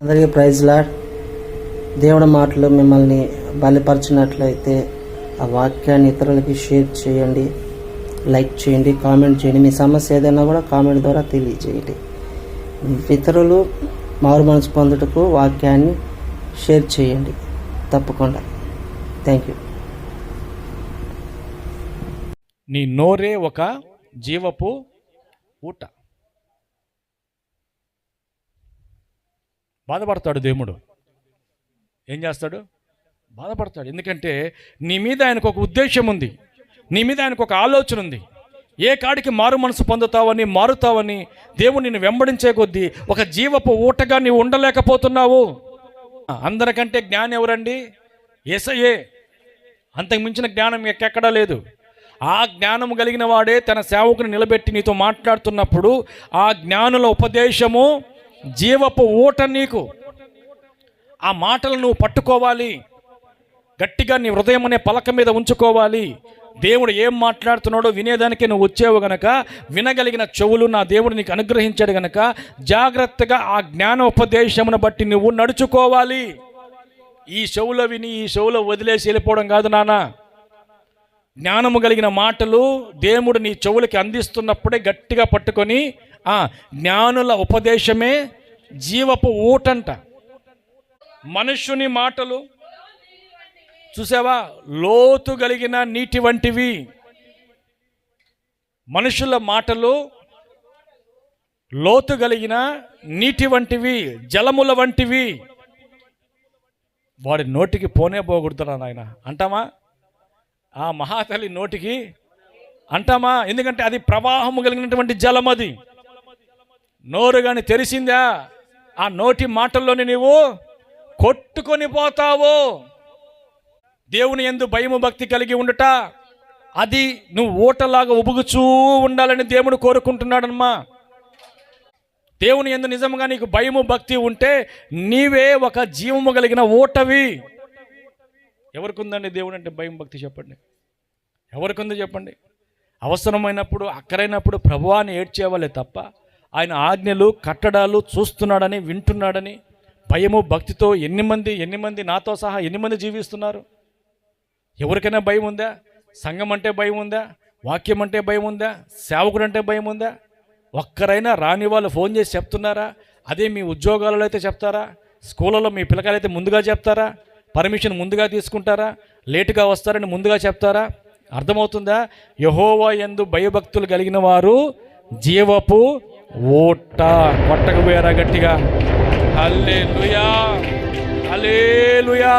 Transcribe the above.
అందరికీ praise lord. దేవుడి మాటలు మిమ్మల్ని బలపరిచినట్లయితే ఆ వాక్యాన్ని ఇతరులకి షేర్ చేయండి, లైక్ చేయండి, కామెంట్ చేయండి. మీ సమస్య ఏదైనా కూడా కామెంట్ ద్వారా తెలియజేయండి. ఇతరులు మారు మనసు పొందుటకు వాక్యాన్ని షేర్ చేయండి తప్పకుండా. Thank you. నీ నోరే ఒక జీవపు ఊట. బాధపడతాడు దేవుడు. ఏం చేస్తాడు? బాధపడతాడు. ఎందుకంటే నీ మీద ఆయనకు ఒక ఉద్దేశం ఉంది, నీ మీద ఆయనకు ఒక ఆలోచన ఉంది. ఏ కాడికి మారు మనసు పొందుతావని, మారుతావని దేవుడు నిన్ను వెంబడించే కొద్దీ ఒక జీవపు ఊటగా నీవు ఉండలేకపోతున్నావు. అందరికంటే జ్ఞానం ఎవరండి? యేసయ్యే. అంతకు మించిన జ్ఞానం ఎక్కడా లేదు. ఆ జ్ఞానం కలిగిన వాడే తన సేవకుని నిలబెట్టి నీతో మాట్లాడుతున్నప్పుడు ఆ జ్ఞానుల ఉపదేశము జీవపు ఊట. నీకు ఆ మాటలు నువ్వు పట్టుకోవాలి, గట్టిగా నీ హృదయం అనే పలక మీద ఉంచుకోవాలి. దేవుడు ఏం మాట్లాడుతున్నాడో వినేదానికి నువ్వు వచ్చేవు గనక, వినగలిగిన చెవులు నా దేవుడు నీకు అనుగ్రహించాడు గనక జాగ్రత్తగా ఆ జ్ఞాన ఉపదేశమును బట్టి నువ్వు నడుచుకోవాలి. ఈ చెవులో విని ఈ చెవులో వదిలేసి వెళ్ళిపోవడం కాదు నాన్న. జ్ఞానము కలిగిన మాటలు దేవుడు నీ చెవులకి అందిస్తున్నప్పుడే గట్టిగా పట్టుకొని ఆ జ్ఞానుల ఉపదేశమే జీవపు ఊటంట. మనుష్యుని మాటలు చూసావా, లోతు కలిగిన నీటి వంటివి. మనుషుల మాటలు లోతు కలిగిన నీటి వంటివి, జలముల వంటివి. వాడి నోటికి పోనే పోకూడదురా నాయన అంటామా? ఆ మహాతల్లి నోటికి అంటామా? ఎందుకంటే అది ప్రవాహము కలిగినటువంటి జలం. అది నోరు కానీ తెరిసిందా ఆ నోటి మాటల్లోని నీవు కొట్టుకొని పోతావు. దేవుని యందు భయము భక్తి కలిగి ఉండుట, అది నువ్వు ఊటలాగా ఉబుగుచూ ఉండాలని దేవుడు కోరుకుంటున్నాడమ్మా. దేవుని యందు నిజంగా నీకు భయము భక్తి ఉంటే నీవే ఒక జీవము కలిగిన ఊటవి. ఎవరికి ఉందండి దేవుడు అంటే భయం భక్తి? చెప్పండి, ఎవరికి ఉందో చెప్పండి. అవసరమైనప్పుడు అక్కరైనప్పుడు ప్రభువాన్ని ఏడ్చేవాళ్ళే తప్ప ఆయన ఆజ్ఞలు కట్టడాలు చూస్తున్నాడని, వింటున్నాడని భయము భక్తితో ఎన్ని మంది నాతో సహా ఎన్ని మంది జీవిస్తున్నారు? ఎవరికైనా భయం ఉందా? సంఘం అంటే భయం ఉందా? వాక్యం అంటే భయం ఉందా? సేవకుడు అంటే భయం ఉందా? ఒక్కరైనా రాని వాళ్ళు ఫోన్ చేసి చెప్తున్నారా? అదే మీ ఉద్యోగాలలో అయితే చెప్తారా? స్కూళ్ళలో మీ పిల్లకాయలైతే ముందుగా చెప్తారా? పర్మిషన్ ముందుగా తీసుకుంటారా? లేటుగా వస్తారని ముందుగా చెప్తారా? అర్థమవుతుందా? యెహోవా యందు భయభక్తులు కలిగిన వారు జీవపు ఊట. కొట్టకపోయారా గట్టిగా? హల్లెలూయా, హల్లెలూయా.